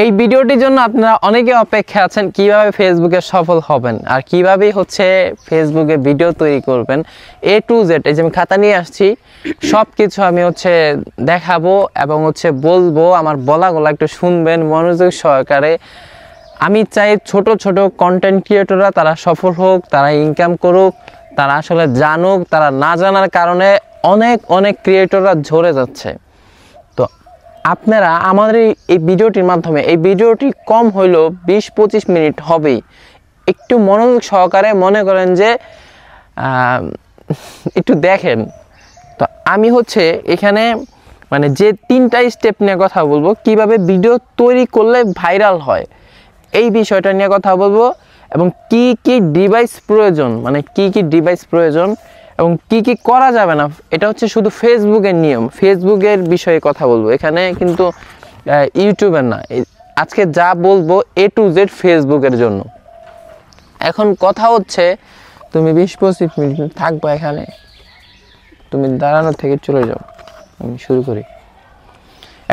এই ভিডিওটির জন্য আপনারা অনেকে অপেক্ষা আছেন কিভাবে ফেসবুকে সফল হবেন আর কিভাবে ফেসবুকে ভিডিও তৈরি করবেন A to Z। এই যে আমি খাতা নিয়ে আসছি, সব কিছু আমি দেখাবো এবং বলবো। আমার বলাগুলো একটু শুনবেন মনোযোগ সহকারে। আমি চাই ছোট ছোট কন্টেন্ট ক্রিয়েটররা তারা সফল হোক, তারা ইনকাম করুক, তারা আসলে জানুক। তারা না জানার কারণে অনেক ক্রিয়েটররা ঝরে যাচ্ছে। তো আপনারা আমাদের এই ভিডিওটির মাধ্যমে, এই ভিডিওটি কম হইলেও 20-25 মিনিট হবেই, একটু মনোযোগ সহকারে মনে করেন যে একটু দেখেন। তো আমি এখানে যে 3টা স্টেপ নিয়ে কথা বলবো, কিভাবে ভিডিও তৈরি করলে ভাইরাল হয় এই বিষয়টা নিয়ে কথা বলবো, এবং কি কি ডিভাইস প্রয়োজন, কি কি ডিভাইস প্রয়োজন এবং কি কি করা যাবে না। এটা শুধু ফেসবুকের নিয়ম, ফেসবুকের বিষয়ে কথা বলবো এখানে, কিন্তু ইউটিউবের না। আজকে যা বলবো A to Z ফেসবুকের জন্য। এখন কথা তুমি 20-25 মিনিট থাকবো এখানে, তুমি দাঁড়ানোর থেকে চলে যাও, আমি শুরু করি।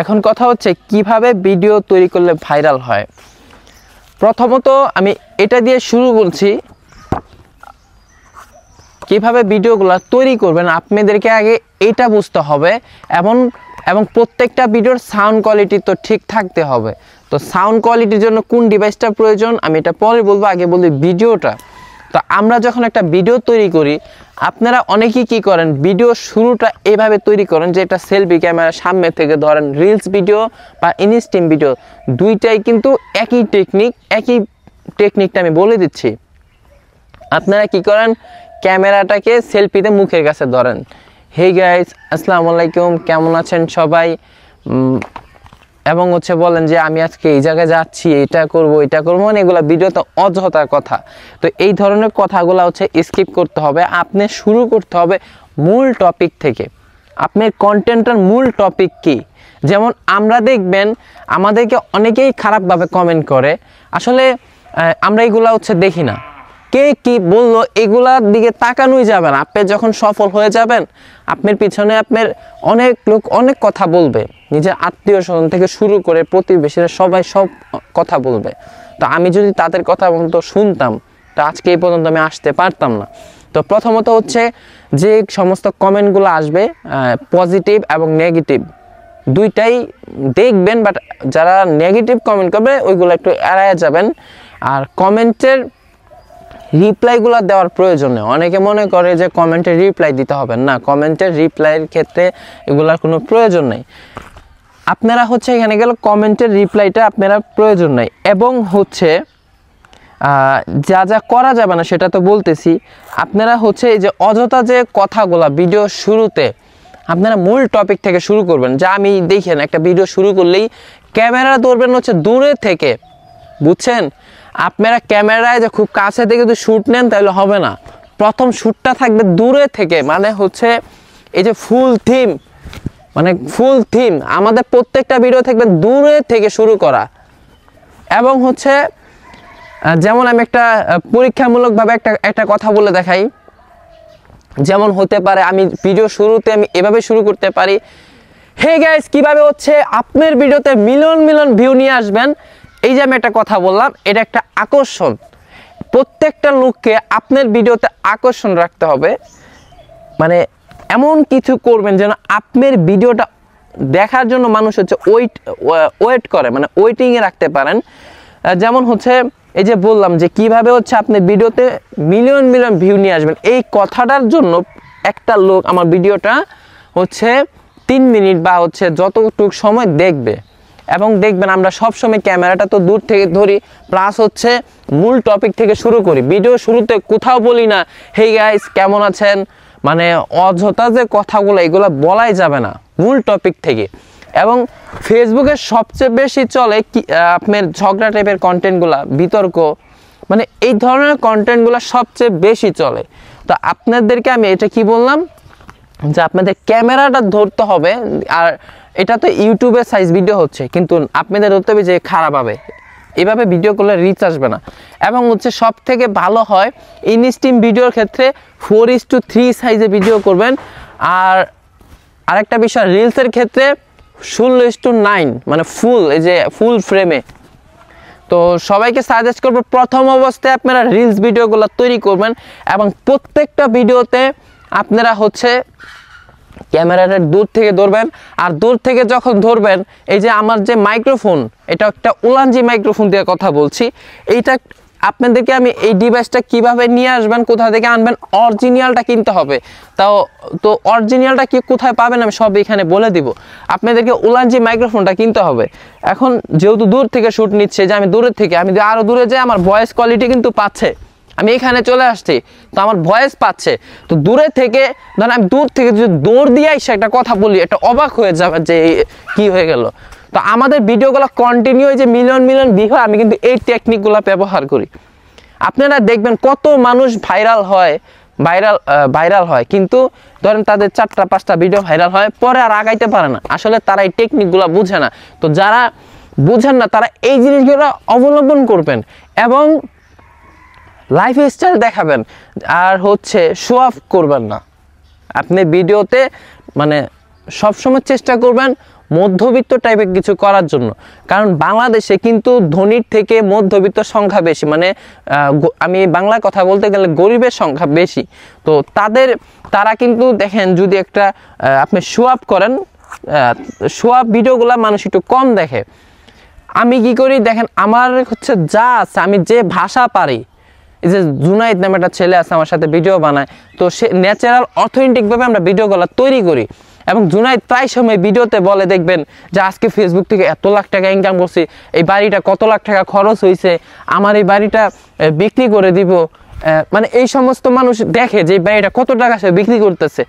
এখন কথা কিভাবে ভিডিও তৈরি করলে ভাইরাল হয়। প্রথমত আমি এটা দিয়ে শুরু করছি, কিভাবে ভিডিওগুলো তৈরি করবেন আপনাদেরকে আগে এটা বুঝতে হবে, এবং প্রত্যেকটা ভিডিওর সাউন্ড কোয়ালিটি তো ঠিক থাকতে হবে। তো সাউন্ড কোয়ালিটির জন্য কোন ডিভাইসটা প্রয়োজন আমি এটা পরে বলবো, আগে বলি ভিডিওটা। তো আমরা যখন একটা ভিডিও তৈরি করি, আপনারা অনেকেই কি করেন, ভিডিও শুরুটা এভাবে তৈরি করেন যে এটা সেলফি ক্যামেরা সামনে থেকে ধরেন। রিলস ভিডিও বা ইনস্ট্রিম ভিডিও দুইটাই কিন্তু একই টেকনিকটা আমি বলে দিচ্ছি। আপনারা কি করেন, ক্যামেরাটাকে সেলফিতে মুখের কাছে ধরেন। হে গাইস, আসসালামু আলাইকুম, কেমন আছেন সবাই, এবং বলেন যে আমি আজকে এই জায়গায় যাচ্ছি, এটা করব এটা করবো, এগুলো ভিডিওতে অযথা কথা। তো এই ধরনের কথাগুলো স্কিপ করতে হবে। আপনি শুরু করতে হবে মূল টপিক থেকে। আপনার কন্টেন্টের মূল টপিক কি? যেমন আমরা দেখবেন আমাদেরকে অনেকেই খারাপভাবে কমেন্ট করে, আসলে আমরা এগুলা দেখি না। কে কি বললো এগুলার দিকে তাকানোই যাবে না। আপনি যখন সফল হয়ে যাবেন, আপনার পিছনে আপনার অনেক লোক অনেক কথা বলবে, নিজের আত্মীয় স্বজন থেকে শুরু করে প্রতিবেশীরা সবাই সব কথা বলবে। তো আমি যদি তাদের কথা মতো শুনতাম, তো আজকে এই পর্যন্ত আমি আসতে পারতাম না। তো প্রথমত যে সমস্ত কমেন্টগুলো আসবে, পজিটিভ এবং নেগেটিভ দুইটাই দেখবেন, বাট যারা নেগেটিভ কমেন্ট করবে ওইগুলো একটু এড়ায় যাবেন। আর কমেন্টের রিপ্লাইগুলো দেওয়ার প্রয়োজন নেই। অনেকে মনে করে যে কমেন্টের রিপ্লাই দিতে হবে না, কমেন্টের রিপ্লাইয়ের ক্ষেত্রে এগুলার কোনো প্রয়োজন নেই। আপনারা এখানে গেলে কমেন্টের রিপ্লাইটা আপনারা প্রয়োজন নেই। এবং যা যা করা যাবে না সেটা তো বলতেছি। আপনারা এই যে অযথা যে কথাগুলা ভিডিও শুরুতে, আপনারা মূল টপিক থেকে শুরু করবেন। যা আমি দেখেন একটা ভিডিও শুরু করলেই ক্যামেরা ধরবেন দূরে থেকে, বুঝছেন? আপনারা ক্যামেরায় যে খুব কাছে থেকে যদি শ্যুট নেন তাহলে হবে না। প্রথম শ্যুটটা থাকবে দূরে থেকে, এই যে ফুল থিম আমাদের প্রত্যেকটা ভিডিও থাকবে দূরে থেকে শুরু করা। এবং যেমন আমি একটা পরীক্ষামূলকভাবে একটা কথা বলে দেখাই। যেমন হতে পারে আমি ভিডিও শুরুতে আমি এভাবে শুরু করতে পারি, হে গাইস, কিভাবে আপনার ভিডিওতে মিলিয়ন ভিউ নিয়ে আসবেন। এই যে আমি একটা কথা বললাম, এটা একটা আকর্ষণ। প্রত্যেকটা লোককে আপনার ভিডিওতে আকর্ষণ রাখতে হবে। এমন কিছু করবেন যেন আপনার ভিডিওটা দেখার জন্য মানুষ ওয়েট করে, ওয়েটিংয়ে রাখতে পারেন। যেমন এই যে বললাম যে কিভাবে আপনার ভিডিওতে মিলিয়ন ভিউ নিয়ে আসবেন। এই কথাটার জন্য একটা লোক আমার ভিডিওটা 3 মিনিট বা যতটুকু সময় দেখবে। এবং দেখবেন আমরা সবসময় ক্যামেরাটা তো দূর থেকে ধরি, প্লাস মূল টপিক থেকে শুরু করি। ভিডিও শুরুতে কোথাও বলি না হে গাইস কেমন আছেন, অযথা যে কথাগুলো এগুলো বলাই যাবে না, মূল টপিক থেকে। এবং ফেসবুকে সবচেয়ে বেশি চলে আপনার ঝগড়া টাইপের কন্টেন্টগুলা, বিতর্ক, এই ধরনের কন্টেন্টগুলো সবচেয়ে বেশি চলে। তো আপনাদেরকে আমি এটা কি বললাম যে আপনাদের ক্যামেরাটা ধরতে হবে। আর এটা তো ইউটিউবের সাইজ ভিডিও কিন্তু আপনাদের ধরতে হবে যে খারাপ হবে, এভাবে ভিডিও করলে রিচ আসবে না। এবং সব থেকে ভালো হয় ইনস্ট্রিম ভিডিওর ক্ষেত্রে 4:3 সাইজে ভিডিও করবেন। আর আরেকটা বিষয়, রিলসের ক্ষেত্রে 16:9 মানে ফুল, এই যে ফুল ফ্রেমে। তো সবাইকে সাজেস্ট করবো প্রথম অবস্থায় আপনারা রিলস ভিডিওগুলো তৈরি করবেন এবং প্রত্যেকটা ভিডিওতে আপনারা হচ্ছে ক্যামেরাটা দূর থেকে ধরবেন। আর দূর থেকে যখন ধরবেন, এই যে আমার যে মাইক্রোফোন, এটা একটা উলানজি মাইক্রোফোন দিয়ে কথা বলছি। এইটা আপনাদেরকে আমি এই ডিভাইসটা কিভাবে নিয়ে আসবেন, কোথা থেকে আনবেন, অরিজিনালটা কিনতে হবে। তো অরিজিনালটা কি কোথায় পাবেন আমি সব এখানে বলে দিব। আপনাদেরকে উলানজি মাইক্রোফোনটা কিনতে হবে। এখন যেহেতু দূর থেকে শ্যুট নিচ্ছে, যে আমি দূরের থেকে, আমি আরও দূরে যাই, আমার ভয়েস কোয়ালিটি কিন্তু পাচ্ছে। আমি এখানে চলে আসছি, তো আমার ভয়েস পাচ্ছে। তো দূরে থেকে ধরেন আমি দূর থেকে যদি দৌড় দিয়ে এসে একটা কথা বলি, একটা অবাক হয়ে যাবে যে কি হয়ে গেল। তো আমাদের ভিডিওগুলো কন্টিনিউ যে মিলিয়ন মিলিয়ন ভিউ হয়, আমি কিন্তু এই টেকনিকগুলো ব্যবহার করি। আপনারা দেখবেন কত মানুষ ভাইরাল হয়, কিন্তু ধরেন তাদের 4টা-5টা ভিডিও ভাইরাল হয়, পরে আর আগাইতে পারে না। আসলে তারা এই টেকনিকগুলো বুঝে না। তো যারা বুঝেন না, তারা এই জিনিসগুলো অবলম্বন করবেন এবং লাইফস্টাইল দেখাবেন, আর হচ্ছে শো অফ করবেন না। আপনি ভিডিওতে মানে সবসময় চেষ্টা করবেন মধ্যবিত্ত টাইপের কিছু করার জন্য, কারণ বাংলাদেশে কিন্তু ধনীর থেকে মধ্যবিত্ত সংখ্যা বেশি। মানে আমি বাংলা কথা বলতে গেলে গরিবের সংখ্যা বেশি। তো তারা কিন্তু দেখেন, যদি একটা আপনি শো আপ করেন, শো আপ ভিডিওগুলো মানুষ একটু কম দেখে। আমি কি করি দেখেন, আমার হচ্ছে যা আছে, আমি যে ভাষা পারি, এই যে জুনাইদ নামে একটা ছেলে আছে আমার সাথে ভিডিও বানায়, তো সে ন্যাচারাল অথেন্টিকভাবে আমরা ভিডিওগুলো তৈরি করি। এবং জুনাইদ প্রায় সময় ভিডিওতে বলে, দেখবেন যে আজকে ফেসবুক থেকে এত লাখ টাকা ইনকাম করছি, এই বাড়িটা কত লাখ টাকা খরচ হয়েছে, আমার এই বাড়িটা বিক্রি করে দিব। মানে এই সমস্ত মানুষ দেখে যে এই বাড়িটা কত টাকা সে বিক্রি করতেছে,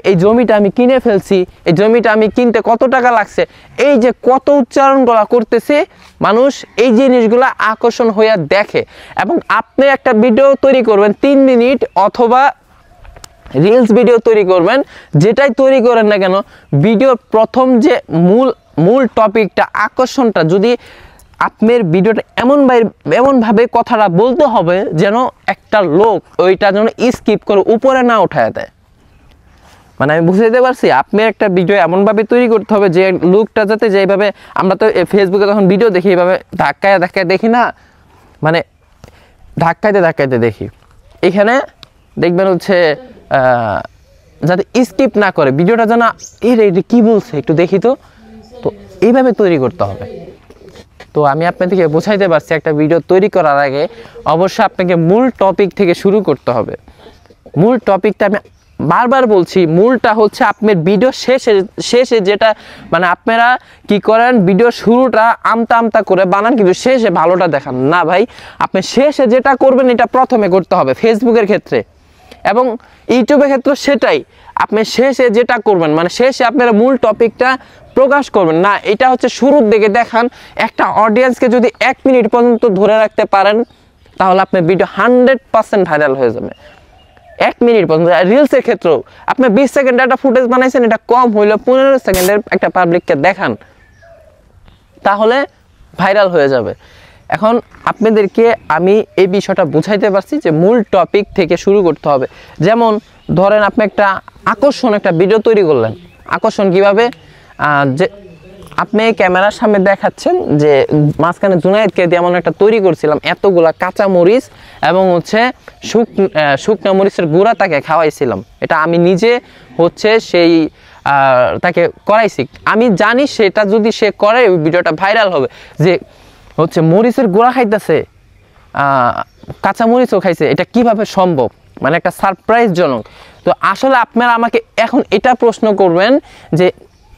এই জমিটা আমি কিনে ফেলছি, এই জমিটা আমি কিনতে কত টাকা লাগছে। এই যে কত উচ্চারণগুলো করতেছে মানুষ, এই জিনিসগুলো আকর্ষণ হয়ে দেখে। এবং আপনি একটা ভিডিও তৈরি করবেন 3 মিনিট, অথবা রিলস ভিডিও তৈরি করবেন, যেটাই তৈরি করেন না কেন, ভিডিওর প্রথম যে মূল টপিকটা, আকর্ষণটা, যদি আপনার ভিডিওটা এমনভাবে কথাটা বলতে হবে যেন একটা লোক ওইটা যেন স্কিপ করে উপরে না উঠায় দেয়। মানে আমি বুঝতে পারছি, আপনি একটা ভিডিও এমনভাবে তৈরি করতে হবে যে লুকটা যাতে, যেভাবে আমরা তো ফেসবুকে যখন ভিডিও দেখি, এইভাবে ধাক্কায় দেখি না, মানে ধাক্কাইতে দেখি। এখানে দেখবেন হচ্ছে যাতে স্কিপ না করে ভিডিওটা, যেন এটা কি বলছে একটু দেখি। তো এইভাবে তৈরি করতে হবে। তো আমি আপনাদেরকে বোঝাইতে পারছি, একটা ভিডিও তৈরি করার আগে অবশ্যই আপনাকে মূল টপিক থেকে শুরু করতে হবে। মূল টপিকটা আমি বারবার বলছি, মূলটা হচ্ছে আপনার ভিডিও শেষে যেটা, মানে আপনারা কি করেন, ভিডিও শুরুটা আমতা করে বানান, কিন্তু শেষে ভালোটা দেখান না। ভাই, আপনি শেষে যেটা করবেন এটা প্রথমে করতে হবে, ফেসবুকের ক্ষেত্রে এবং ইউটিউবের ক্ষেত্রে সেটাই। আপনি শেষে যেটা করবেন, মানে শেষে আপনারা মূল টপিকটা প্রকাশ করবেন না, এটা হচ্ছে শুরুর দিকে দেখান। একটা অডিয়েন্সকে যদি 1 মিনিট পর্যন্ত ধরে রাখতে পারেন, তাহলে আপনার ভিডিও 100% ভাইরাল হয়ে যাবে। 1 মিনিট পর্যন্ত। রিলসের ক্ষেত্রেও আপনি 20 সেকেন্ডের একটা ফুটেজ বানাইছেন, এটা কম হইলেও 15 সেকেন্ডের একটা পাবলিককে দেখান, তাহলে ভাইরাল হয়ে যাবে। এখন আপনাদেরকে আমি এই বিষয়টা বুঝাইতে পারছি যে মূল টপিক থেকে শুরু করতে হবে। যেমন ধরেন আপনি একটা একটা ভিডিও তৈরি করলেন। আকর্ষণ কিভাবে, যে আপনি ক্যামেরার সামনে দেখাচ্ছেন যে মাঝখানে জুনায়েদকে দিয়ে এমন একটা তৈরি করছিলাম, এতগুলা কাঁচা মরিচ এবং হচ্ছে শুকনা মরিচের গুঁড়া তাকে খাওয়াইছিলাম। এটা আমি নিজে হচ্ছে সেই তাকে করাইছি। আমি জানি সেটা যদি সে করে, ভিডিওটা ভাইরাল হবে, যে হচ্ছে মরিচের গুঁড়া খাইতেছে, কাঁচা মরিচও খাইছে, এটা কিভাবে সম্ভব, মানে একটা সারপ্রাইজজনক। তো আসলে আপনারা আমাকে এখন এটা প্রশ্ন করবেন যে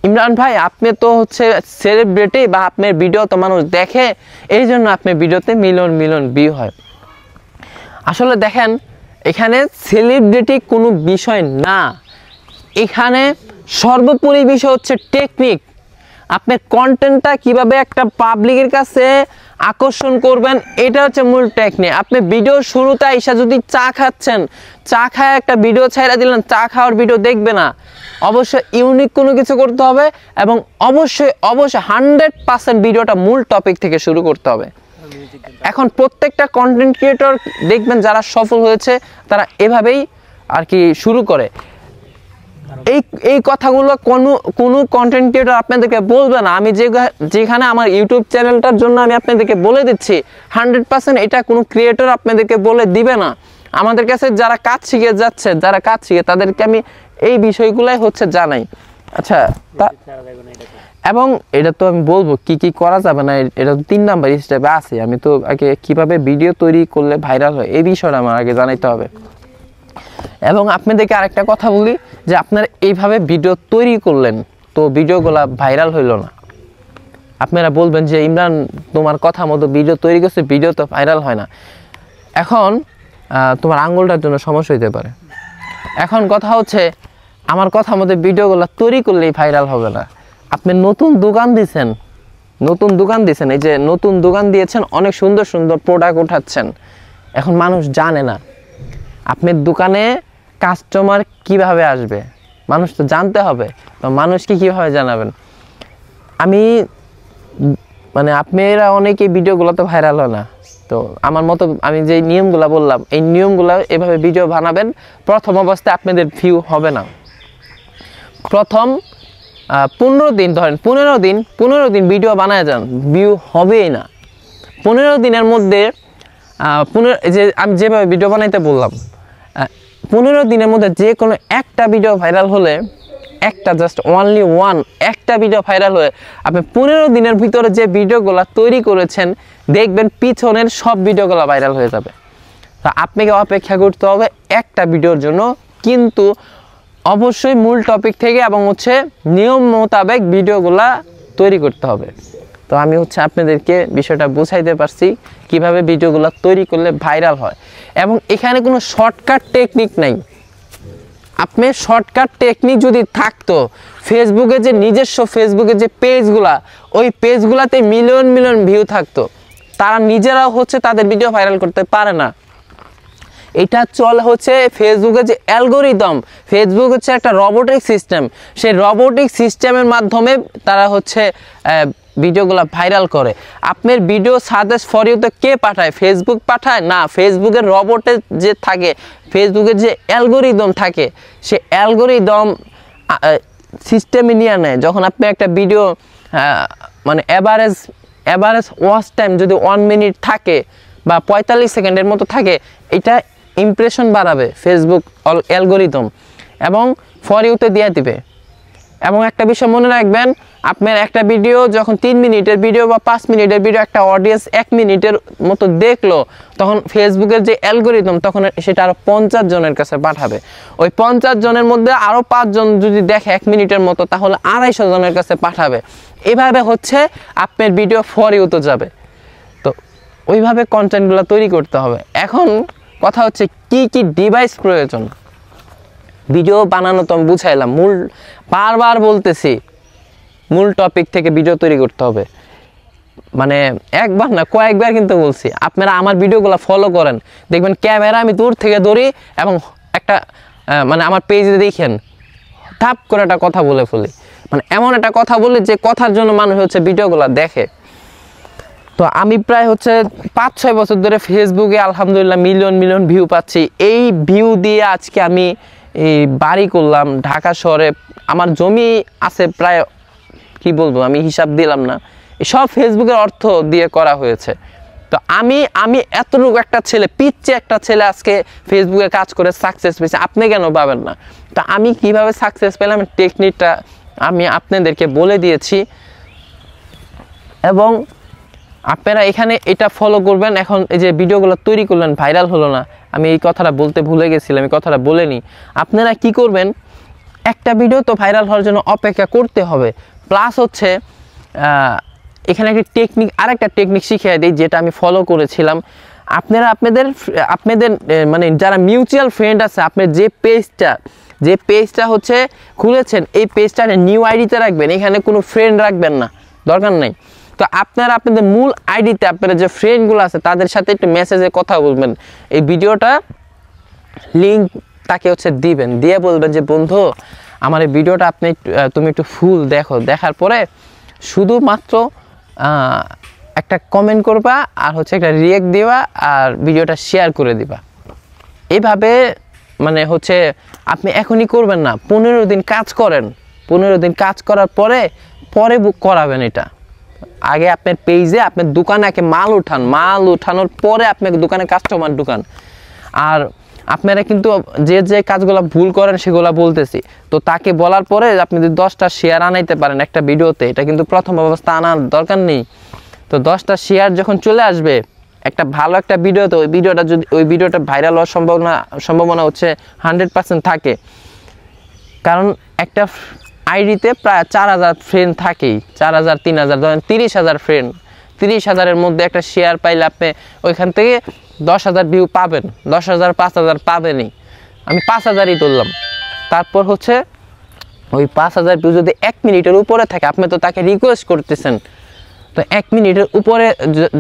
ইমরান ভাই, আপনি তো হচ্ছে সেলিব্রিটি, বা আপনার ভিডিও তো মানুষ দেখে, এই জন্য আপনার ভিডিওতে মিলিয়ন ভিউ হয়। আসলে দেখেন, এখানে সেলিব্রিটি কোনো বিষয় না, এখানে সর্বোপরি বিষয় হচ্ছে টেকনিক। আপনার কন্টেন্টটা কিভাবে একটা পাবলিকের কাছে আকর্ষণ করবেন, এটা হচ্ছে মূল টেকনিক। আপনি ভিডিও শুরুতে আইসা যদি চা খাচ্ছেন, চা খায় একটা ভিডিও ছাইড়া দিলেন, চা খাওয়ার ভিডিও দেখবে না। অবশ্যই ইউনিক কোনো কিছু করতে হবে এবং অবশ্যই 100% ভিডিওটা মূল টপিক থেকে শুরু করতে হবে। এখন প্রত্যেকটা কন্টেন্ট ক্রিয়েটর দেখবেন যারা সফল হয়েছে, তারা এভাবেই আর কি শুরু করে। এই এই কথাগুলো কোনো কন্টেন্ট ক্রিয়েটর আপনাদেরকে বলবে না। আমি যেখানে আমার ইউটিউব চ্যানেলটার জন্য আমি আপনাদেরকে বলে দিচ্ছি 100% এটা কোনো ক্রিয়েটর আপনাদেরকে বলে দিবে না। আমাদের কাছে যারা কাজ শিখে যাচ্ছে, যারা কাজ শিখে তাদেরকে আমি এই বিষয়গুলাই হচ্ছে জানাই। আচ্ছা, এবং এটা তো আমি বলবো কি কি করা যাবে না, এটা তো 3 নাম্বার স্টেপে আছে। আমি তো আগে কিভাবে ভিডিও তৈরি করলে ভাইরাল হয় এই বিষয়টা আমার আগে জানাইতে হবে। এবং আপনাদেরকে আরেকটা কথা বলি যে আপনারা এইভাবে ভিডিও তৈরি করলেন তো ভিডিওগুলা ভাইরাল হইল না। আপনারা বলবেন যে ইমরান তোমার কথা মতো ভিডিও তৈরি করছে, ভিডিও তো ভাইরাল হয় না। এখন তোমার আঙ্গুলটার জন্য সমস্যা হইতে পারে। এখন কথা হচ্ছে আমার কথা মতো ভিডিওগুলো তৈরি করলেই ভাইরাল হবে না। আপনি নতুন দোকান দিয়েছেন, এই যে নতুন দোকান দিয়েছেন, অনেক সুন্দর সুন্দর প্রোডাক্ট উঠাচ্ছেন, এখন মানুষ জানে না আপনার দোকানে কাস্টমার কিভাবে আসবে, মানুষ তো জানতে হবে। তো মানুষকে কিভাবে জানাবেন? আমি মানে আপনারা অনেকে ভিডিওগুলো তো ভাইরাল হয় না, তো আমার মতো আমি যে নিয়মগুলো বললাম এই নিয়মগুলো এভাবে ভিডিও বানাবেন। প্রথম অবস্থায় আপনাদের ভিউ হবে না। প্রথম 15 দিন ধরেন, 15 দিন ভিডিও বানায় যান, ভিউ হবেই না। 15 দিনের মধ্যে যে আমি যেভাবে ভিডিও বানাইতে বললাম 15 দিনের মধ্যে যে কোনো একটা ভিডিও ভাইরাল হলে, একটা জাস্ট অনলি ওয়ান একটা ভিডিও ভাইরাল হয়ে আপনি 15 দিনের ভিতরে যে ভিডিওগুলো তৈরি করেছেন দেখবেন পিছনের সব ভিডিওগুলো ভাইরাল হয়ে যাবে। তা আপনাকে অপেক্ষা করতে হবে একটা ভিডিওর জন্য, কিন্তু অবশ্যই মূল টপিক থেকে এবং হচ্ছে নিয়ম মোতাবেক ভিডিওগুলা তৈরি করতে হবে। তো আমি হচ্ছে আপনাদেরকে বিষয়টা বুঝাইতে পারছি কিভাবে ভিডিওগুলো তৈরি করলে ভাইরাল হয়। এবং এখানে কোনো শর্টকাট টেকনিক নাই। আপনি শর্টকাট টেকনিক যদি থাকতো, ফেসবুকে যে নিজস্ব ফেসবুকে যে পেজগুলা, ওই পেজগুলাতে মিলিয়ন মিলিয়ন ভিউ থাকতো, তারা নিজেরাও হচ্ছে তাদের ভিডিও ভাইরাল করতে পারে না। এটা চলে হচ্ছে ফেসবুকের যে অ্যালগোরিদম, ফেসবুক হচ্ছে একটা রোবোটিক সিস্টেম, সেই রোবোটিক সিস্টেমের মাধ্যমে তারা হচ্ছে ভিডিওগুলো ভাইরাল করে। আপনার ভিডিও সাজেস্ট ফর ইউতে কে পাঠায়? ফেসবুক পাঠায় না, ফেসবুকের রোবটে যে থাকে, ফেসবুকের যে অ্যালগোরিদম থাকে, সে অ্যালগোরিদম সিস্টেমে নিয়ে নেয়। যখন আপনি একটা ভিডিও মানে অ্যাভারেজ ওয়াচ টাইম যদি 1 মিনিট থাকে বা 45 সেকেন্ডের মতো থাকে, এটা ইমপ্রেশন বাড়াবে ফেসবুক অ্যালগোরিদম এবং ফর ইউতে দিয়ে দিবে। এবং একটা বিষয় মনে রাখবেন, আপনার একটা ভিডিও যখন 3 মিনিটের ভিডিও বা 5 মিনিটের ভিডিও একটা অডিয়েন্স 1 মিনিটের মতো দেখলো, তখন ফেসবুকের যে অ্যালগোরিদম তখন সেটা আরও 50 জনের কাছে পাঠাবে। ওই 50 জনের মধ্যে আরও 5 জন যদি দেখে 1 মিনিটের মতো, তাহলে 250 জনের কাছে পাঠাবে। এভাবে হচ্ছে আপনার ভিডিও ফর ইউতে যাবে। তো ওইভাবে কন্টেন্টগুলো তৈরি করতে হবে। এখন কথা হচ্ছে কি কি ডিভাইস প্রয়োজন। ভিডিও বানানো তো আমি বুঝাইলাম, বারবার বলতেছি মূল টপিক থেকে ভিডিও তৈরি করতে হবে। মানে একবার না কয়েকবার কিন্তু বলছি। আপনারা আমার ভিডিওগুলো ফলো করেন, দেখবেন ক্যামেরা আমি দূর থেকে ধরি এবং একটা মানে আমার পেজে দেখেন ধাপ করে একটা কথা বলে ফেলি, মানে এমন একটা কথা বলি যে কথার জন্য মানুষ হচ্ছে ভিডিওগুলো দেখে। তো আমি প্রায় হচ্ছে 5-6 বছর ধরে ফেসবুকে আলহামদুলিল্লাহ মিলিয়ন মিলিয়ন ভিউ পাচ্ছি। এই ভিউ দিয়ে আজকে আমি এই বাড়ি করলাম ঢাকা শহরে। আমার জমি আছে প্রায়, কি বলবো, আমি হিসাব দিলাম না, সব ফেসবুকের অর্থ দিয়ে করা হয়েছে। তো আমি এতটুকু একটা ছেলে, পিচ্ছে একটা ছেলে আজকে ফেসবুকে কাজ করে সাকসেস পেয়েছে, আপনি কেন পাবেন না? তো আমি কিভাবে সাকসেস পেলাম টেকনিকটা আমি আপনাদেরকে বলে দিয়েছি, এবং আপনারা এখানে এটা ফলো করবেন। এখন এই যে ভিডিওগুলো তৈরি করলেন ভাইরাল হলো না, আমি এই কথাটা বলতে ভুলে গেছিলাম, এই কথাটা বলেনি। আপনারা কি করবেন, একটা ভিডিও তো ভাইরাল হওয়ার জন্য অপেক্ষা করতে হবে। প্লাস হচ্ছে এখানে একটা টেকনিক, আরেকটা টেকনিক শিখিয়ে দিই যেটা আমি ফলো করেছিলাম। আপনারা আপনাদের মানে যারা মিউচুয়াল ফ্রেন্ড আছে, আপনার যে পেজটা হচ্ছে খুলেছেন, এই পেজটা নিউ আইডিতে রাখবেন, এখানে কোনো ফ্রেন্ড রাখবেন না, দরকার নেই। তো আপনারা আপনাদের মূল আইডিতে আপনারা যে ফ্রেন্ডগুলো আছে তাদের সাথে একটু মেসেজে কথা বলবেন। এই ভিডিওটা লিঙ্ক তাকে হচ্ছে দিবেন, দিয়ে বলবেন যে বন্ধু আমার এই ভিডিওটা তুমি একটু ফুল দেখো, দেখার পরে শুধুমাত্র একটা কমেন্ট করবা আর হচ্ছে একটা রিঅ্যাক্ট দিবা আর ভিডিওটা শেয়ার করে দিবা। এইভাবে মানে হচ্ছে আপনি এখনই করবেন না, 15 দিন কাজ করেন, 15 দিন কাজ করার পরে বুক করাবেন। এটা আগে আপনার পেজে আপনার দোকানে আগে মাল উঠান, মাল উঠানোর পরে আপনার দোকানে কাস্টমার ঢুকান। আর আপনারা কিন্তু যে কাজগুলো ভুল করেন সেগুলো বলতেছি, তো তাকে বলার পরে আপনি যদি 10টা শেয়ার আনাইতে পারেন একটা ভিডিওতে, এটা কিন্তু প্রথম অবস্থা আনার দরকার নেই। তো 10টা শেয়ার যখন চলে আসবে একটা ভালো একটা ভিডিওতে, ওই ভিডিওটা ভাইরাল হওয়ার সম্ভাবনা হচ্ছে 100% থাকে। কারণ একটা আইডিতে প্রায় 4000 ফ্রেন্ড থাকেই, 4000 3000 ধরেন 30,000 ফ্রেন্ড, 30,000-এর মধ্যে একটা শেয়ার পাইলে আপনি ওইখান থেকে 10,000 ভিউ পাবেন, 10,000 5,000 পাবেনই। আমি 5,000ই তুললাম। তারপর হচ্ছে ওই 5,000 ভিউ যদি 1 মিনিটের উপরে থাকে, আপনি তো তাকে রিকোয়েস্ট করতেছেন, তো 1 মিনিটের উপরে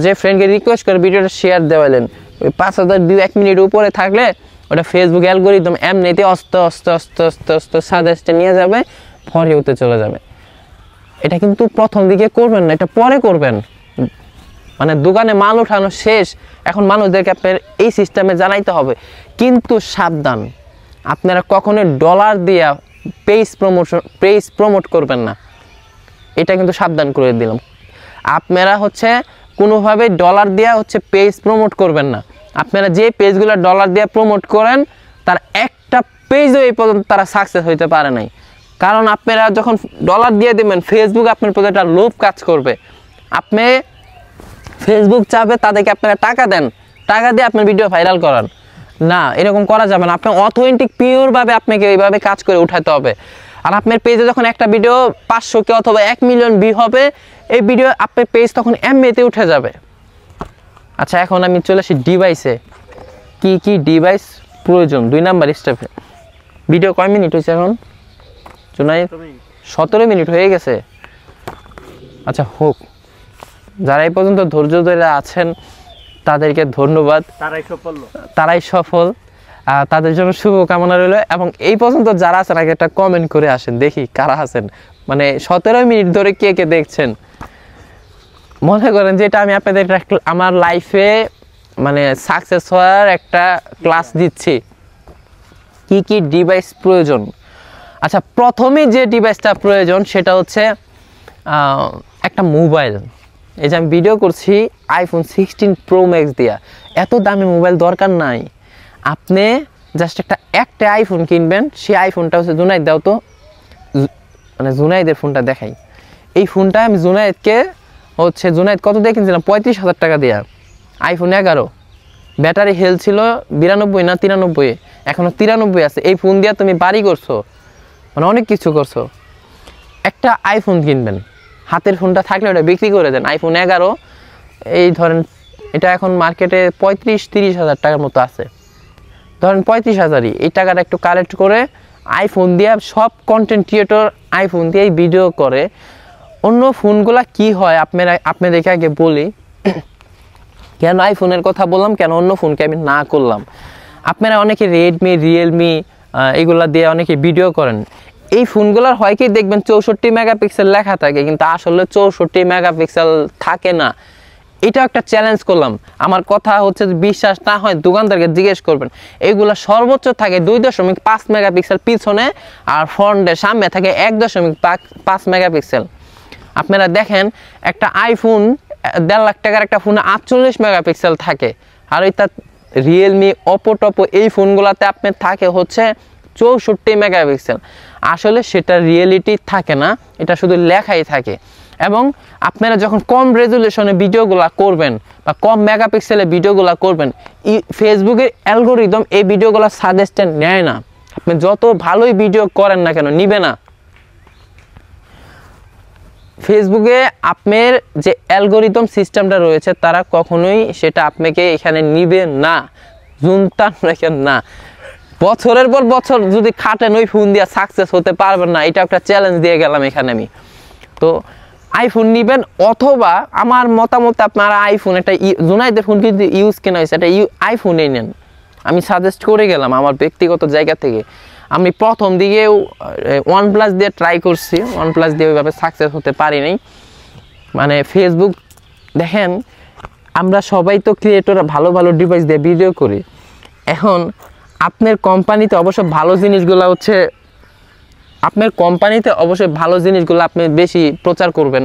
যে ফ্রেন্ডকে রিকোয়েস্ট করে ভিডিওটা শেয়ার দেওয়ালেন, ওই 5,000 ভিউ 1 মিনিটের উপরে থাকলে ওটা ফেসবুক অ্যালগরিদম এমনিতে আস্তে সাজেস্টে নিয়ে যাবে, ফর ইউতে চলে যাবে। এটা কিন্তু প্রথম দিকে করবেন না, এটা পরে করবেন। মানে দোকানে মাল উঠানো শেষ, এখন মানুষদেরকে আপনার এই সিস্টেমে জানাইতে হবে। কিন্তু সাবধান, আপনারা কখনোই ডলার দিয়া পেজ প্রমোট করবেন না, এটা কিন্তু সাবধান করে দিলাম। আপনারা হচ্ছে কোনোভাবে ডলার দেওয়া হচ্ছে পেজ প্রমোট করবেন না। আপনারা যে পেজগুলো ডলার দিয়ে প্রমোট করেন তার একটা পেজও এই পর্যন্ত তারা সাকসেস হইতে পারে নাই। কারণ আপনারা যখন ডলার দিয়ে দেবেন, ফেসবুক আপনার প্রতি একটা লোভ কাজ করবে। আপনি ফেসবুক চাবে তাদেরকে আপনারা টাকা দেন, টাকা দিয়ে আপনার ভিডিও ভাইরাল করান না, এরকম করা যাবে না। আপনার অথেন্টিক পিওরভাবে আপনাকে এইভাবে কাজ করে উঠাতে হবে। আর আপনার পেজে যখন একটা ভিডিও 500K অথবা 1 মিলিয়ন ভিউ হবে, এই ভিডিও আপনার পেজ তখন এমনিতে উঠে যাবে। আচ্ছা, এখন আমি চলে আসি ডিভাইসে। কি ডিভাইস প্রয়োজন 2 নাম্বার স্টেপে। ভিডিও কয় মিনিট হয়েছে এখন? জুনাই 17 মিনিট হয়ে গেছে। আচ্ছা হোক, যারা এই পর্যন্ত ধৈর্য ধরে আছেন তাদেরকে ধন্যবাদ, তারাই সফল। তাদের জন্য শুভকামনা রইল। এবং এই পর্যন্ত যারা আছেন আগে একটা কমেন্ট করে আসেন, দেখি কারা আছেন। মানে 17 মিনিট ধরে কে দেখছেন। মনে করেন যে এটা আমি আপনাদের আমার লাইফে মানে সাকসেস হওয়ার একটা ক্লাস দিচ্ছি, কি ডিভাইস প্রয়োজন। আচ্ছা, প্রথমে যে ডিভাইসটা প্রয়োজন সেটা হচ্ছে একটা মোবাইল। এই যে আমি ভিডিও করছি iPhone 16 Pro Max দিয়া, এত দামি মোবাইল দরকার নাই। আপনি জাস্ট একটা আইফোন কিনবেন। সেই আইফোনটা হচ্ছে জুনাইদ দাও তো, মানে জুনাইদের ফোনটা দেখাই। এই ফোনটা আমি জুনাইদকে হচ্ছে জুনাইদ কত দিয়ে কিনছিলাম? 35,000 টাকা দিয়া। iPhone 11, ব্যাটারি হেলথ ছিল 92 না 93, এখনো 93 আছে। এই ফোন দিয়া তুমি বাড়ি করছো, মানে অনেক কিছু করছো। একটা আইফোন কিনবেন, হাতের ফোনটা থাকলে ওটা বিক্রি করে দেন। iPhone 11 এই ধরেন এটা এখন মার্কেটে 35-30 হাজার টাকার মতো আছে, ধরেন 35,000ই। এই টাকাটা একটু কালেক্ট করে আইফোন দিয়ে, সব কন্টেন্ট ক্রিয়েটর আইফোন দিয়েই ভিডিও করে। অন্য ফোনগুলা কি হয় আপনাদেরকে আগে বলি, কেন আইফোনের কথা বললাম, কেন অন্য ফোনকে আমি না করলাম। আপনারা অনেকে রেডমি, রিয়েলমি এগুলা দিয়ে অনেকে ভিডিও করেন। এই ফোনগুলোর হয় কি দেখবেন 64 মেগাপিক্সেল লেখা থাকে, কিন্তু আসলে 64 মেগাপিক্সেল থাকে না। এটা একটা চ্যালেঞ্জ করলাম। আমার কথা হচ্ছে বিশ্বাস না হয় দোকানদারকে জিজ্ঞেস করবেন। এইগুলা সর্বোচ্চ থাকে 2.5 মেগাপিক্সেল পিছনে, আর ফ্রন্টের সামনে থাকে 1.5 মেগাপিক্সেল। আপনারা দেখেন একটা আইফোন 1.5 লাখ টাকার একটা ফোনে 48 মেগাপিক্সেল থাকে, আর ওইটা রিয়েলমি, ওপো টপো এই ফোনগুলোতে আপনার থাকে হচ্ছে 64 মেগাপিক্সেল। আসলে সেটা রিয়েলিটি থাকে না, এটা শুধু লেখাই থাকে। এবং আপনারা যখন কম রেজুলেশনে ভিডিওগুলো করবেন বা কম মেগাপিক্সেলে ভিডিওগুলো করবেন, ফেসবুকের অ্যালগরিদম এই ভিডিওগুলো সাজেস্টেড নেয় না। আপনি যত ভালোই ভিডিও করেন না কেন, নিবে না। ফেসবুকে আপনার যে অ্যালগরিদম সিস্টেমটা রয়েছে তারা কখনোই সেটা আপনাকে এখানে নিবে না, জুমটান রাখেন না। বছরের পর বছর যদি খাটেন ওই ফোন দিয়ে সাকসেস হতে পারবেন না, এটা একটা চ্যালেঞ্জ দিয়ে গেলাম এখানে আমি। তো আইফোন নেবেন, অথবা আমার মতামত আপনারা আইফোন একটা জুনাইদের ফোন কিন্তু ইউজ কেনা হয়েছে, এটা আইফোনেই নেন। আমি সাজেস্ট করে গেলাম আমার ব্যক্তিগত জায়গা থেকে। আমি প্রথম দিকে OnePlus দিয়ে ট্রাই করছি, OnePlus দিয়ে ওইভাবে সাকসেস হতে পারিনি। মানে ফেসবুক দেখেন, আমরা সবাই তো ক্রিয়েটর ভালো ভালো ডিভাইস দিয়ে ভিডিও করি। এখন আপনার কোম্পানিতে অবশ্যই ভালো জিনিসগুলো হচ্ছে আপনি বেশি প্রচার করবেন।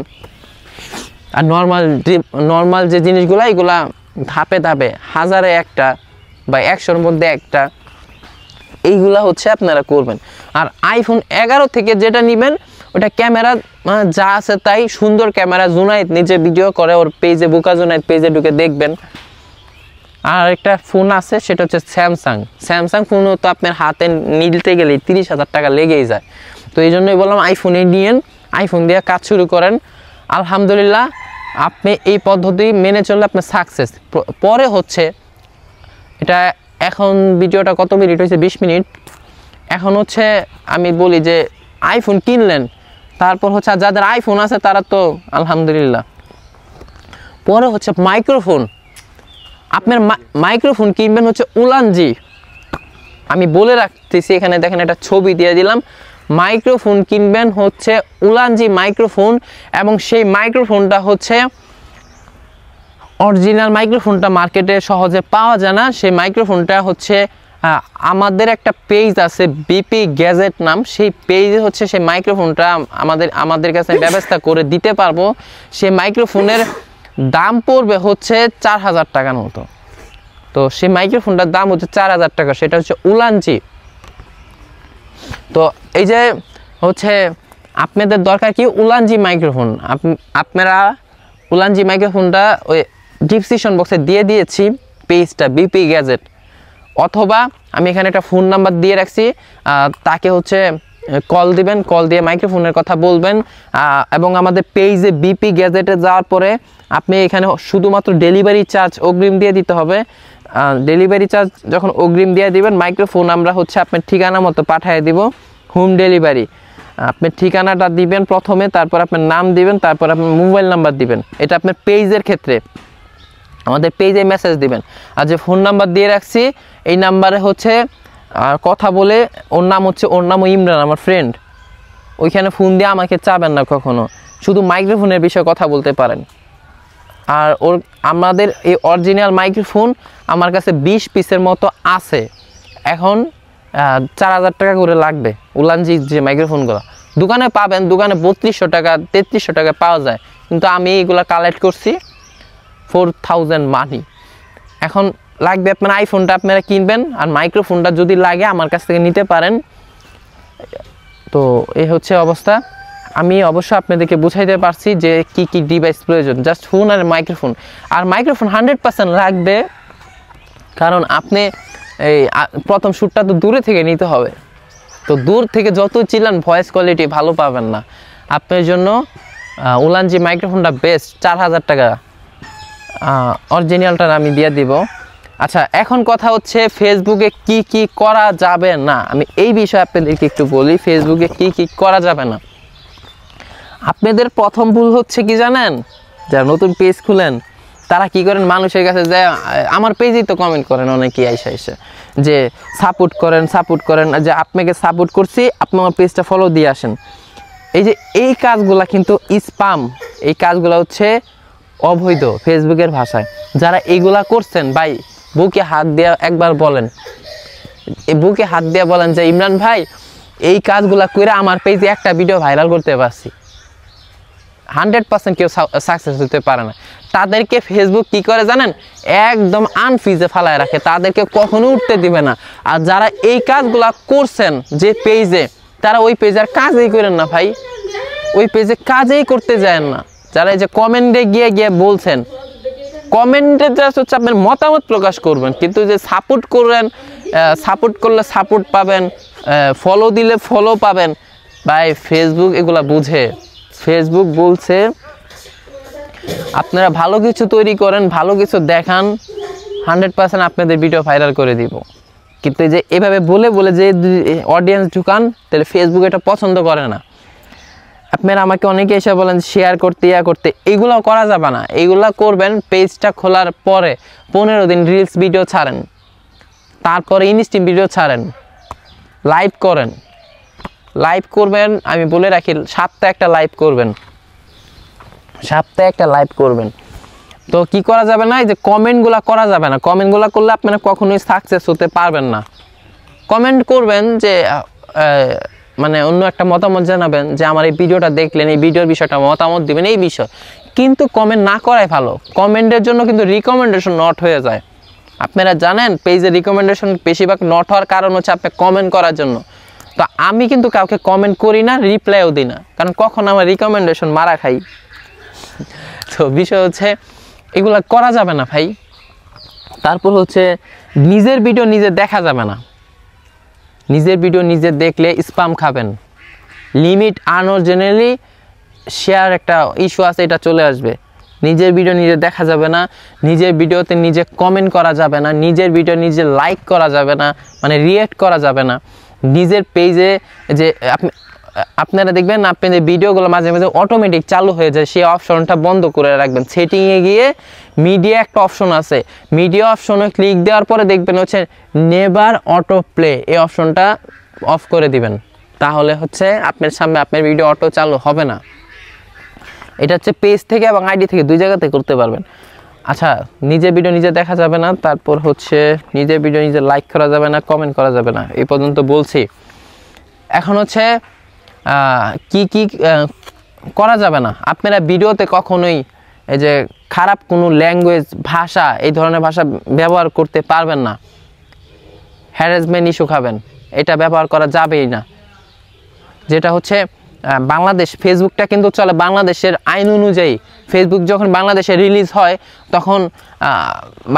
আর নর্মাল যে জিনিসগুলো এগুলা ধাপে ধাপে হাজারে একটা বা 100-র মধ্যে একটা এইগুলা হচ্ছে আপনারা করবেন। আর আইফোন 11 থেকে যেটা নেবেন ওটা ক্যামেরা যা আছে তাই সুন্দর ক্যামেরা। জুনাইদ নিজে ভিডিও করে ওর পেজে, বুকা জুনাইদ পেজে ঢুকে দেখবেন। আর একটা ফোন আছে সেটা হচ্ছে স্যামসাং ফোনও তো আপনার হাতে নিতে গেলে 30,000 টাকা লেগেই যায়। তো এই জন্যই বললাম আইফোনে নিয়েন, আইফোন দিয়ে কাজ শুরু করেন। আলহামদুলিল্লাহ আপনি এই পদ্ধতি মেনে চললে আপনার সাকসেস। পরে হচ্ছে এটা, এখন ভিডিওটা কত মিনিট হয়েছে? 20 মিনিট। এখন হচ্ছে আমি বলি যে আইফোন কিনলেন, তারপর হচ্ছে যাদের আইফোন আছে তারা তো আলহামদুলিল্লাহ। পরে হচ্ছে মাইক্রোফোন। আপনার মাইক্রোফোন কিনবেন হচ্ছে উলানজি। আমি বলে রাখতেছি, এখানে দেখেন একটা ছবি দিয়ে দিলাম। মাইক্রোফোন কিনবেন হচ্ছে উলানজি মাইক্রোফোন, এবং সেই মাইক্রোফোনটা হচ্ছে অরিজিনাল মাইক্রোফোনটা মার্কেটে সহজে পাওয়া যায় না। সেই মাইক্রোফোনটা হচ্ছে আমাদের একটা পেজ আছে বিপি গ্যাজেট নাম, সেই পেজে হচ্ছে সেই মাইক্রোফোনটা আমাদের কাছে ব্যবস্থা করে দিতে পারবো। সেই মাইক্রোফোনের দাম পড়বে হচ্ছে 4,000 টাকার মতো। তো সেই মাইক্রোফোনটার দাম হচ্ছে 4,000 টাকা, সেটা হচ্ছে উলানজি। তো এই যে হচ্ছে আপনাদের দরকার কি উলানজি মাইক্রোফোন। আপনারা উলানজি মাইক্রোফোনটা ওই ডিসক্রিপশন বক্সে দিয়ে দিয়েছি পেজটা বিপি গ্যাজেট, অথবা আমি এখানে একটা ফোন নাম্বার দিয়ে রাখছি, তাকে হচ্ছে কল দিবেন, কল দিয়ে মাইক্রোফোনের কথা বলবেন। এবং আমাদের পেজে বিপি গ্যাজেটে যাওয়ার পরে আপনি এখানে শুধুমাত্র ডেলিভারি চার্জ অগ্রিম দিয়ে দিতে হবে। ডেলিভারি চার্জ যখন অগ্রিম দিয়ে দিবেন, মাইক্রোফোন আমরা হচ্ছে আপনার ঠিকানা মতো পাঠিয়ে দিব, হোম ডেলিভারি। আপনি ঠিকানাটা দিবেন প্রথমে, তারপর আপনার নাম দিবেন, তারপর আপনার মোবাইল নাম্বার দিবেন। এটা আপনার পেজের ক্ষেত্রে আমাদের পেজে মেসেজ দিবেন। আর যে ফোন নাম্বার দিয়ে রাখছি এই নাম্বারে হচ্ছে কথা বলে, ওর নামও ইমরান, আমার ফ্রেন্ড। ওইখানে ফোন দিয়ে আমাকে চাবেন না কখনো, শুধু মাইক্রোফোনের বিষয়ে কথা বলতে পারেন। আর আমাদের এই অরিজিনাল মাইক্রোফোন আমার কাছে 20 পিসের মতো আছে। এখন 4,000 টাকা করে লাগবে উলানজি যে মাইক্রোফোনগুলো। দোকানে পাবেন, দোকানে 3200 টাকা 3300 টাকা পাওয়া যায়, কিন্তু আমি এইগুলো কালেক্ট করছি 4000 মানি। এখন লাগবে আপনার আইফোনটা আপনারা কিনবেন, আর মাইক্রোফোনটা যদি লাগে আমার কাছ থেকে নিতে পারেন। তো এই হচ্ছে অবস্থা। আমি অবশ্য আপনাদেরকে বুঝাইতে পারছি যে কি কি ডিভাইস প্রয়োজন, জাস্ট ফোন আর মাইক্রোফোন। আর মাইক্রোফোন 100% লাগবে, কারণ আপনি এই প্রথম শ্যুটটা তো দূরে থেকে নিতে হবে। তো দূর থেকে যত চিল্লান ভয়েস কোয়ালিটি ভালো পাবেন না। আপনার জন্য উলানজি মাইক্রোফোনটা বেস্ট, 4,000 টাকা অরিজিনালটা আমি দিয়ে দিব। আচ্ছা, এখন কথা হচ্ছে ফেসবুকে কি কি করা যাবে না। আমি এই বিষয়ে আপনাদেরকে একটু বলি, ফেসবুকে কি কি করা যাবে না। আপনাদের প্রথম ভুল হচ্ছে কি জানেন? যারা নতুন পেজ খুলেন তারা কি করেন, মানুষের কাছে যায়, আমার পেজেই তো কমেন্ট করেন অনেকেই এসে যে সাপোর্ট করেন, যে আপনাকে সাপোর্ট করছি, আপনি আমার পেজটা ফলো দিয়ে আসেন। এই কাজগুলা কিন্তু স্প্যাম, এই কাজগুলো হচ্ছে অবৈধ ফেসবুকের ভাষায়। যারা এইগুলা করছেন ভাই, বুকে হাত দিয়ে একবার বলেন, বুকে হাত দিয়ে বলেন যে ইমরান ভাই এই কাজগুলা করে আমার পেজে একটা ভিডিও ভাইরাল করতে পারছি। 100% কেউ সাকসেস হতে পারে না। তাদেরকে ফেসবুক কি করে জানেন? একদম আনফিজে ফালায় রাখে, তাদেরকে কখনো উঠতে দিবে না। আর যারা এই কাজগুলা করছেন যে পেজে, তারা ওই পেজে আর কাজই করেন না ভাই, ওই পেজে কাজেই করতে যায় না। যারা এই যে কমেন্টে গিয়ে বলছেন, কমেন্টে জাস্ট হচ্ছে আপনার মতামত প্রকাশ করবেন, কিন্তু যে সাপোর্ট করবেন, সাপোর্ট করলে সাপোর্ট পাবেন, ফলো দিলে ফলো পাবেন। ভাই ফেসবুক এগুলা বুঝে। ফেসবুক বলছে আপনারা ভালো কিছু তৈরি করেন, ভালো কিছু দেখান, 100% আপনাদের ভিডিও ভাইরাল করে দিব। কিন্তু যে এভাবে বলে যে অডিয়েন্স ঢুকান, তাহলে ফেসবুক এটা পছন্দ করে না। আপনারা আমাকে অনেকে এসে বলেন শেয়ার করতে, এইগুলো করা যাবে না। এইগুলা করবেন পেজটা খোলার পরে 15 দিন রিলস ভিডিও ছাড়েন, তারপরে ইনস্টিম ভিডিও ছাড়েন, লাইভ করবেন। আমি বলে রাখি, সপ্তাহে একটা লাইভ করবেন। তো কি করা যাবে না, এই যে কমেন্টগুলো করা যাবে না। কমেন্টগুলো করলে আপনারা কখনোই সাকসেস হতে পারবেন না। কমেন্ট করবেন যে মানে অন্য একটা মতামত জানাবেন যে আমার এই ভিডিওটা দেখলেন, এই ভিডিওর বিষয়টা মতামত দিবেন এই বিষয়, কিন্তু কমেন্ট না করাই ভালো। কমেন্টের জন্য কিন্তু রিকমেন্ডেশন নট হয়ে যায়। আপনারা জানেন পেজে রিকমেন্ডেশন বেশিরভাগ নট হওয়ার কারণ হচ্ছে আপনি কমেন্ট করার জন্য। তো আমি কিন্তু কাউকে কমেন্ট করি না, রিপ্লাইও দিই না, কারণ কখন আমার রিকমেন্ডেশন মারা খাই। তো বিষয় হচ্ছে এগুলা করা যাবে না ভাই। তারপর হচ্ছে নিজের ভিডিও নিজে দেখা যাবে না। নিজের ভিডিও নিজে দেখলে স্প্যাম খাবেন। লিমিট আনঅরিজিনালি শেয়ার একটা ইস্যু আছে, এটা চলে আসবে। নিজের ভিডিও নিজে দেখা যাবে না, নিজের ভিডিওতে নিজে কমেন্ট করা যাবে না, নিজের ভিডিও নিজে লাইক করা যাবে না, মানে রিঅ্যাক্ট করা যাবে না। নিজের পেজে যে আপনারা দেখবেন আপনাদের ভিডিওগুলো মাঝে মাঝে অটোমেটিক চালু হয়ে যায়, সেই অপশনটা বন্ধ করে রাখবেন। সেটিংয়ে গিয়ে মিডিয়া একটা অপশন আছে, মিডিয়া অপশনে ক্লিক দেওয়ার পরে দেখবেন হচ্ছে নেভার অটো প্লে, এই অপশনটা অফ করে দিবেন। তাহলে হচ্ছে আপনার সামনে আপনার ভিডিও অটো চালু হবে না। এটা হচ্ছে পেজ থেকে এবং আইডি থেকে দুই জায়গাতে করতে পারবেন। আচ্ছা, নিজের ভিডিও নিজে দেখা যাবে না, তারপর হচ্ছে নিজের ভিডিও নিজে লাইক করা যাবে না, কমেন্ট করা যাবে না, এই পর্যন্ত বলছি। এখন হচ্ছে কি কি করা যাবে না। আপনারা ভিডিওতে কখনোই এই যে খারাপ কোনো ল্যাঙ্গুয়েজ, ভাষা, এই ধরনের ভাষা ব্যবহার করতে পারবেন না। হ্যারাসমেন্ট ইস্যু খাবেন, এটা ব্যবহার করা যাবেই না। যেটা হচ্ছে বাংলাদেশ, ফেসবুকটা কিন্তু চলে বাংলাদেশের আইন অনুযায়ী। ফেসবুক যখন বাংলাদেশে রিলিজ হয় তখন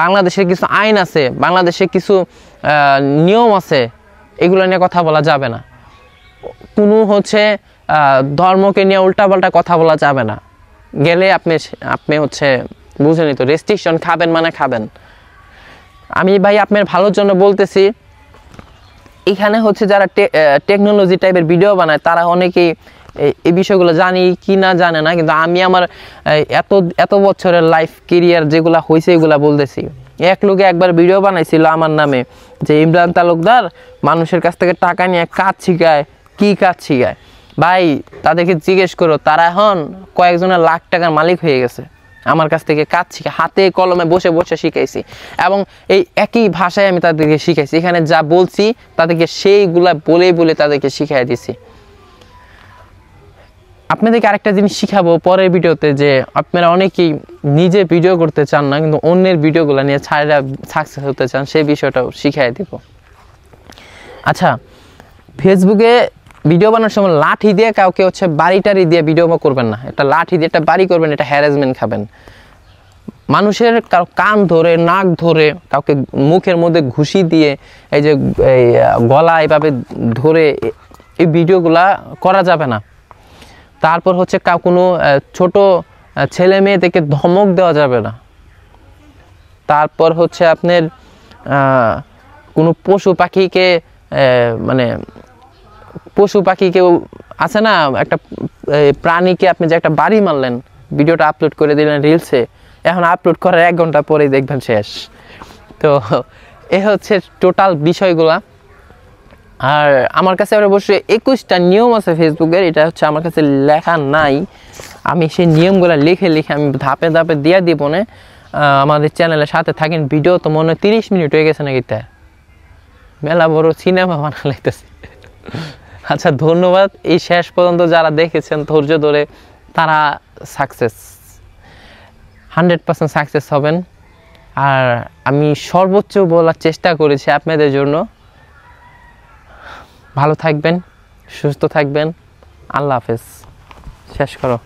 বাংলাদেশের কিছু আইন আছে, বাংলাদেশে কিছু নিয়ম আছে, এগুলো নিয়ে কথা বলা যাবে না। কোনো হচ্ছে ধর্মকে নিয়ে উল্টাপাল্টা কথা বলা যাবে না। গেলে আপনি হচ্ছে বুঝেনি তো, রেস্ট্রিকশন খাবেন মানে খাবেন। আমি ভাই আপনার ভালোর জন্য বলতেছি। এখানে হচ্ছে যারা টেকনোলজি টাইপের ভিডিও বানায় তারা অনেকেই এই বিষয়গুলো জানি কি না জানে না, কিন্তু আমি আমার এত বছরের লাইফ কেরিয়ার যেগুলা হয়েছে এগুলা বলতেছি। এক লোকে একবার ভিডিও বানাইছিল আমার নামে যে ইমরান তালুকদার মানুষের কাছ থেকে টাকা নিয়ে কাজ শিখায়। কি কাজ শিখায় ভাই? তাদেরকে জিজ্ঞেস করো, তারা এখন কয়েকজনের লাখ টাকার মালিক হয়ে গেছে। আমার কাছ থেকে কাজ শিখে হাতে কলমে বসে বসে শিখাইছি, এবং এই একই ভাষায় আমি তাদেরকে শিখাইছি। এখানে যা বলছি তাদেরকে সেইগুলা বলে বলে তাদেরকে শিখাই দিছি। আপনাদেরকে আরেকটা জিনিস শিখাবো পরের ভিডিওতে, যে আপনারা অনেকেই নিজে ভিডিও করতে চান না কিন্তু অন্যের ভিডিওগুলো নিয়ে ছাড়া সাকসেস হতে চান, সেই বিষয়টাও শিখাই দিব। আচ্ছা, ফেসবুকে ভিডিও বানানোর সময় লাঠি দিয়ে কাউকে হচ্ছে বাড়ি দিয়ে ভিডিও করবেন না। একটা লাঠি দিয়ে একটা বাড়ি করবেন, এটা হ্যারাসমেন্ট খাবেন। মানুষের কান ধরে, নাক ধরে, কাউকে মুখের মধ্যে ঘুষি দিয়ে, এই যে গলা এভাবে ধরে, এই ভিডিওগুলা করা যাবে না। তারপর হচ্ছে কোনো ছোট ছেলে মেয়েদেরকে ধমক দেওয়া যাবে না। তারপর হচ্ছে আপনার কোনো পশু পাখিকে মানে পশু পাখি কেউ আছে না, একটা প্রাণীকে আপনি যে একটা বাড়ি মারলেন, ভিডিওটা আপলোড করে দিলেন রিলসে, এখন আপলোড করার 1 ঘন্টা পরেই দেখবেন শেষ। তো এ হচ্ছে টোটাল বিষয়গুলা। আর আমার কাছে অবশ্যই 21টা নিয়ম আছে ফেসবুকের, এটা হচ্ছে আমার কাছে লেখা নাই। আমি সেই নিয়মগুলো লিখে আমি ধাপে ধাপে দিয়ে দিব না। আমাদের চ্যানেলের সাথে থাকেন। ভিডিও তো মনে হয় 30 মিনিট হয়ে গেছে নাকি, তা মেলা বড় সিনেমা বানাইতেছে। আচ্ছা, ধন্যবাদ। এই শেষ পর্যন্ত যারা দেখেছেন ধৈর্য ধরে, তারা সাকসেস 100% সাকসেস হবেন। আর আমি সর্বোচ্চ বলার চেষ্টা করেছি আপনাদের জন্য। ভালো থাকবেন, সুস্থ থাকবেন। আল্লাহ হাফেজ। শেষ করো।